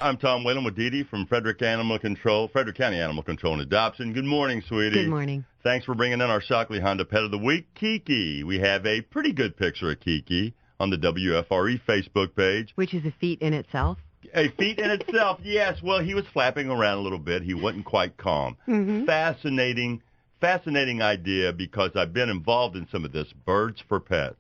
I'm Tom Whalen with Dee Dee from Frederick County Animal Control and Adoption. Good morning, sweetie. Good morning. Thanks for bringing in our Shockley Honda Pet of the Week, Kiki. We have a pretty good picture of Kiki on the WFRE Facebook page. Which is a feat in itself. A feat in itself, yes. Well, he was flapping around a little bit. He wasn't quite calm. Mm-hmm. Fascinating idea because I've been involved in some of this, birds for pets.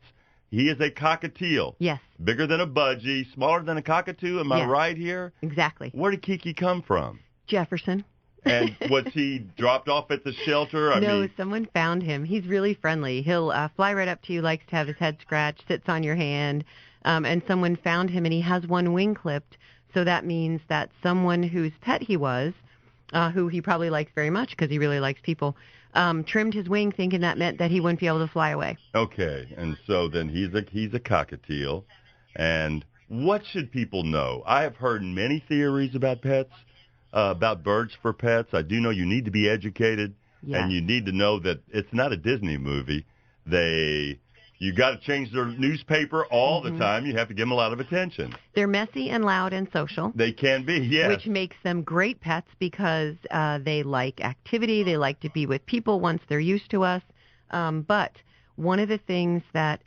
He is a cockatiel. Yes. Bigger than a budgie, smaller than a cockatoo. Am I right here? Exactly. Where did Kiki come from? Jefferson. And was he dropped off at the shelter? No, someone found him. He's really friendly. He'll fly right up to you, likes to have his head scratched, sits on your hand, and someone found him, and he has one wing clipped, so that means that someone whose pet he was, who he probably likes very much because he really likes people, trimmed his wing thinking that meant that he wouldn't be able to fly away. Okay, and so then he's a cockatiel. And what should people know? I have heard many theories about pets, about birds for pets. I do know you need to be educated, and you need to know that it's not a Disney movie. You got to change their newspaper all the time. You have to give them a lot of attention. They're messy and loud and social. They can be, yes. Which makes them great pets because they like activity. They like to be with people once they're used to us. But one of the things that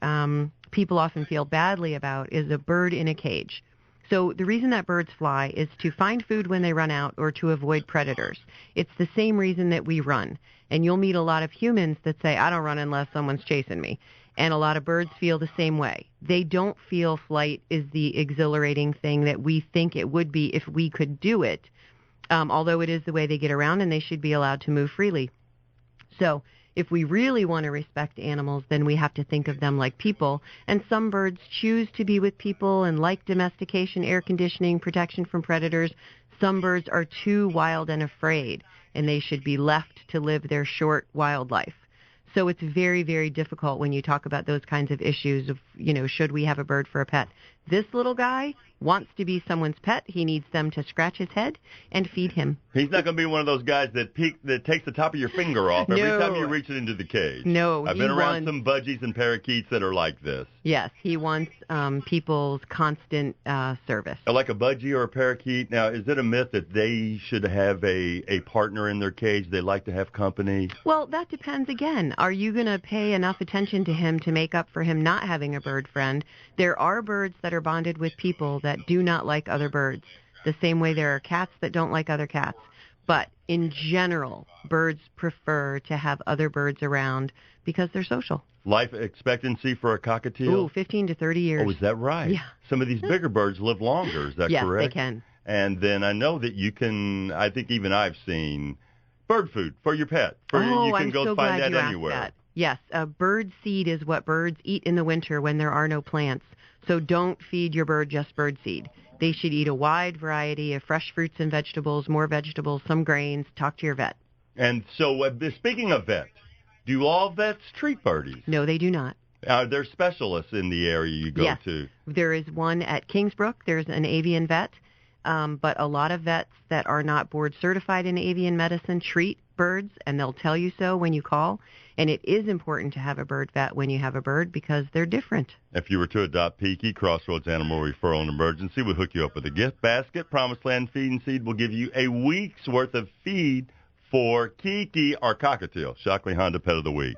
people often feel badly about is a bird in a cage. So the reason that birds fly is to find food when they run out or to avoid predators. It's the same reason that we run. And you'll meet a lot of humans that say, I don't run unless someone's chasing me. And a lot of birds feel the same way. They don't feel flight is the exhilarating thing that we think it would be if we could do it, although it is the way they get around and they should be allowed to move freely. So if we really want to respect animals, then we have to think of them like people. And some birds choose to be with people and like domestication, air conditioning, protection from predators. Some birds are too wild and afraid, and they should be left to live their short wild life. So it's very, very difficult when you talk about those kinds of issues of, should we have a bird for a pet? This little guy wants to be someone's pet. He needs them to scratch his head and feed him. He's not going to be one of those guys that takes the top of your finger off every time you reach it into the cage. No, I've been around some budgies and parakeets that are like this. Yes, he wants people's constant service. Like a budgie or a parakeet. Now, is it a myth that they should have a partner in their cage? They like to have company? Well, that depends again. Are you going to pay enough attention to him to make up for him not having a bird friend? There are birds that are bonded with people that do not like other birds, the same way there are cats that don't like other cats. But in general, birds prefer to have other birds around because they're social. Life expectancy for a cockatiel? 15 to 30 years. Oh, is that right? Yeah. Some of these bigger birds live longer, is that correct? Yes, they can. And then I know that you can, I think even I've seen bird food for your pet. You can I'm go so find glad that you anywhere. asked that. Yes, bird seed is what birds eat in the winter when there are no plants. So don't feed your bird just bird seed. They should eat a wide variety of fresh fruits and vegetables, more vegetables, some grains. Talk to your vet. And so speaking of vets, do all vets treat birdies? No, they do not. Are there specialists in the area you go to? There is one at Kingsbrook. There's an avian vet. But a lot of vets that are not board certified in avian medicine treat birds, and they'll tell you so when you call. And it is important to have a bird vet when you have a bird because they're different. If you were to adopt Kiki, Crossroads Animal Referral and Emergency will hook you up with a gift basket. Promiselands Feed and Seed will give you a week's worth of feed for Kiki, our cockatiel. Shockley Honda Pet of the Week.